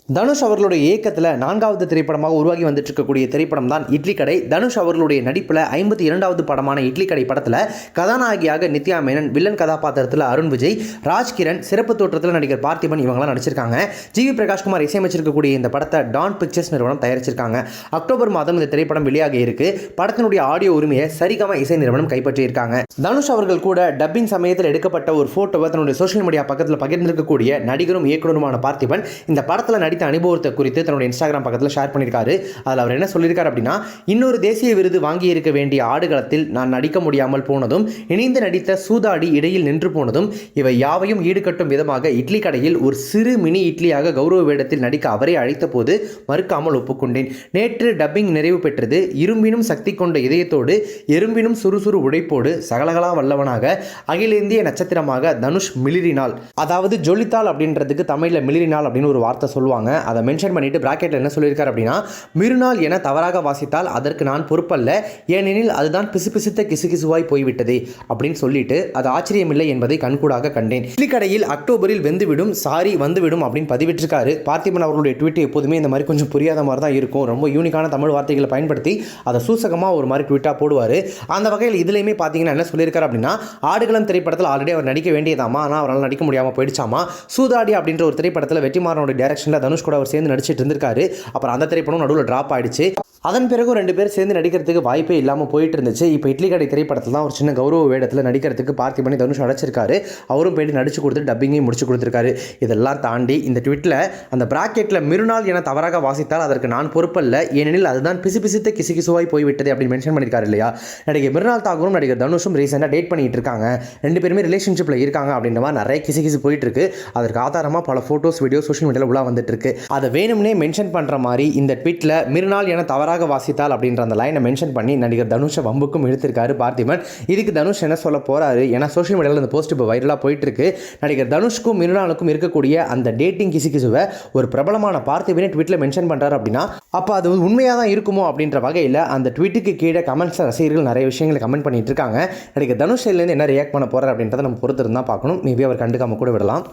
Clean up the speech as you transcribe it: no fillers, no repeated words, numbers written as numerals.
தனுஷ் அவர்களுடைய இயக்கத்தில் 4வது திரைப்படமாக உருவாகி வந்துட்டு இருக்கக்கூடிய திரைப்படம் தான் இட்லி கடை. தனுஷ் அவர்களுடைய நடிப்பில் 52வது படமான இட்லி கடை படத்தில் கதாநாயகியாக நித்யா மேனன், வில்லன் கதாபாத்திரத்தில் அருண் விஜய், ராஜ்கிரண், சிறப்பு தோற்றத்தில் நடிகர் பார்த்திபன் இவங்களாம் நடிச்சிருக்காங்க. ஜிவி பிரகாஷ்குமார் இசையமைச்சிருக்கக்கூடிய இந்த படத்தை டான் பிக்சர்ஸ் நிறுவனம் தயாரிச்சிருக்காங்க. அக்டோபர் மாதம் இந்த திரைப்படம் வெளியாகி இருக்கு. படத்தினுடைய ஆடியோ உரிமையை சரிகம இசை நிறுவனம் கைப்பற்றியிருக்காங்க. தனுஷ் அவர்கள் கூட டப்பிங் சமயத்தில் எடுக்கப்பட்ட ஒரு போட்டோவை தன்னுடைய சோஷியல் மீடியா பக்கத்தில் பகிர்ந்திருக்கக்கூடிய நடிகரும் இயக்குனருமான பார்த்திபன் இந்த படத்தில் நடித்த அனுபவத்தை குறித்து தன்னுடைய இன்ஸ்டாகிராம் பக்கத்தில் ஷேர் பண்ணியிருக்காரு. அதில் அவர் என்ன சொல்லியிருக்காரு அப்படின்னா, இன்னொரு தேசிய விருது வாங்கி இருக்க வேண்டிய ஆடுகளத்தில் நான் நடிக்க முடியாமல் போனதும், இணைந்து நடித்த சூதாடி இடையில் நின்று போனதும், இவை யாவையும் ஈடுகட்டும் விதமாக இட்லி கடையில் ஒரு சிறு மினி இட்லியாக கௌரவ வேடத்தில் நடிக்க அவரை அழைத்த போது மறுக்காமல் ஒப்புக்கொண்டேன். நேற்று டப்பிங் நிறைவு பெற்றது. இரும்பினும் சக்தி கொண்ட இதயத்தோடு, எறும்பினும் சுறுசுறு உழைப்போடு, சகலகலா வல்லவனாக, அகில இந்திய நட்சத்திரமாக தனுஷ் மிளிரினால், அதாவது ஜொலித்தாள் அப்படின்றதுக்கு தமிழில் மிளிரினால் அப்படின்னு ஒரு வார்த்தை சொல்லுவாங்க. அதை மென்ஷன் பண்ணிட்டு பிராக்கெட்டில் என்ன சொல்லியிருக்காரு அப்படின்னா, மிருநாள் என தவறாக வாசித்தால் அதற்கு நான் பொறுப்பல்ல, ஏனெனில் அதுதான் பிசுபிசுத்த கிசுகிசுவாய் போய்விட்டது அப்படின்னு சொல்லிட்டு அது ஆச்சரியமில்லை என்பதை கண்கூடாக கண்டேன். இட்லி கடையில் அக்டோபரில் வெந்துவிடும், சாரி வந்துவிடும் அப்படின்னு பதிவிட்டிருக்காரு. பார்த்திபன் அவர்களுடைய ட்வீட் எப்போதுமே இந்த மாதிரி கொஞ்சம் புரியாத மாதிரி தான் இருக்கும். ரொம்ப யூனிக்கான தமிழ் வார்த்தைகளை பயன்படுத்தி அதை சூசகமாக ஒரு மாதிரி ட்வீட்டாக போடுவார். அந்த வகையில் இதுலையுமே பார்த்தீங்கன்னா என்ன சொல்லியிருக்காரு அப்படின்னா, ஆடுகளம் திரைப்படத்தில் ஆல்ரெடி அவர் நடிக்க வேண்டியதாமா, ஆனால் அவரால் நடிக்க முடியாமல் போயிடுச்சாமா. சூதாடி அப்படின்ற ஒரு திரைப்படத்தில் வெற்றிமாறனோட டைரக்ஷனில் தனுஷ் கூட அவர் சேர்ந்து நடிச்சிட்டு இருந்திருக்காரு. அப்புறம் அந்த திரைப்படம் நடுவில் டிராப் ஆயிடுச்சு. அதன் பிறகு 2 பேர் சேர்ந்து நடிக்கிறதுக்கு வாய்ப்பே இல்லாமல் போயிட்டு இருந்துச்சு. இப்போ இட்லி கடை திரைப்படத்தில் தான் ஒரு சின்ன கௌரவ வேடத்தில் நடிக்கிறதுக்கு பார்த்திபன் தனுஷ் அழைச்சிருக்காரு. அவரும் போயிட்டு நடிச்சு கொடுத்து டப்பிங்கையும் முடிச்சு கொடுத்துருக்காரு. இதெல்லாம் தாண்டி இந்த ட்வீட்டில் அந்த பிராக்கெட்டில் மிருநாள் என தவறாக வாசித்தால் அதற்கு நான் பொறுப்பல்ல, ஏனெனில் அதுதான் பிசுபிசுத்த கிசுகிசுவாய் போய்விட்டது அப்படின்னு மென்ஷன் பண்ணியிருக்காரு இல்லையா. நடிகர் மிருநாள் தாகூரும் நடிகர் தனுஷும் ரீசெண்டாக டேட் பண்ணிட்டு இருக்காங்க. 2 பேருமே ரிலேஷன்ஷிப்பில் இருக்காங்க அப்படின்ற மாதிரி நிறைய கிசுகிசு போயிட்டு இருக்கு. அதற்கு ஆதாரமாக பல ஃபோட்டோஸ், வீடியோ சோஷியல் மீடியாவில் உலா வந்துட்டு இருக்கு. அதை வேணும்னே மென்ஷன் பண்ணுற மாதிரி இந்த ட்வீட்டில் மிருநாள் என தவறாக வாசித்தால் அப்படின்ற அந்த லைனை மென்ஷன் பண்ணி நடிகர் தனுஷை வம்புக்கும் இழுத்திருக்காரு பார்த்திபன். இதுக்கு தனுஷ் என்ன சொல்ல போறாரு? ஏன்னா சோஷியல் மீடியாவில் அந்த போஸ்ட் இப்போ வைரலாக போயிட்டு இருக்கு. நடிகர் தனுஷ்க்கும் மிருநாளுக்கும் இருக்கக்கூடிய அந்த டேட்டிங் கிசுகிசுவை ஒரு பிரபலமான பார்த்திபனே ட்வீட்டில் மென்ஷன் பண்ணுறாரு அப்படின்னா, அப்போ அது உண்மையாக தான் இருக்குமோ அப்படின்ற வகையில் அந்த ட்வீட்டுக்கு கீழே கமெண்ட்ஸில் ரசிகர்கள் நிறைய விஷயங்களை கமெண்ட் பண்ணிட்டு இருக்காங்க. நடிகர் தனுஷ் சைட்லேருந்து என்ன ரியாக்ட் பண்ண போறாரு அப்படின்றத நம்ம பொறுத்து இருந்தால் பார்க்கணும். மேபி அவர் கண்டுக்காம கூட விடலாம்.